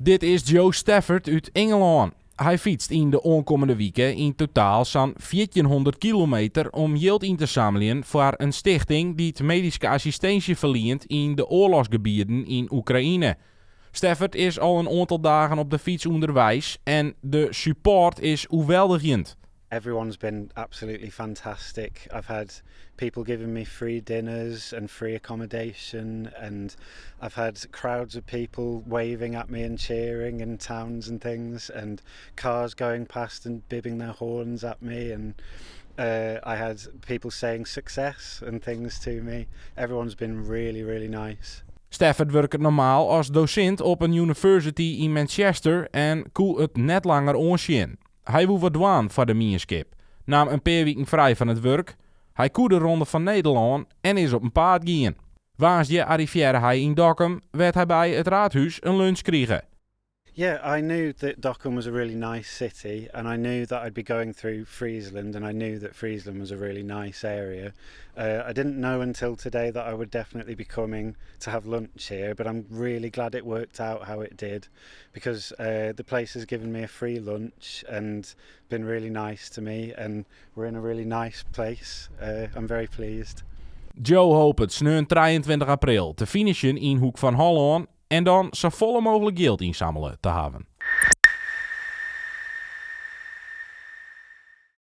Dit is Joe Stafford uit Engeland. Hij fietst in de aankomende weken in totaal zo'n 1400 kilometer om geld in te zamelen voor een stichting die het medische assistentie verleent in de oorlogsgebieden in Oekraïne. Stafford is al een aantal dagen op de fiets onderwijs en de support is overweldigend. Everyone's been absolutely fantastic. I've had people giving me free dinners and free accommodation, and I've had crowds of people waving at me and cheering in towns and things, and cars going past and bibbing their horns at me, and I had people saying success and things to me. Everyone's been really, really nice. Stafford werkt normaal als docent op een university in Manchester en koe het net langer aanzien. Hij woe wat dwaan voor de mierskip, nam een paar weken vrij van het werk, hij koe de Ronde van Nederland en is op een paard gaan. Woensdag arriveerde hij in Dokkum, werd hij bij het raadhuis een lunch kregen. Yeah, I knew that Dokkum was a really nice city, and I knew that I'd be going through Friesland, and I knew that Friesland was a really nice area. I didn't know until today that I would definitely be coming to have lunch here, but I'm really glad it worked out how it did, because the place has given me a free lunch and been really nice to me, and we're in a really nice place. I'm very pleased. Joe hoopt het sneu 23 april te finishen in Hoek van Holland en dan zo volle mogelijk geld inzamelen te hebben.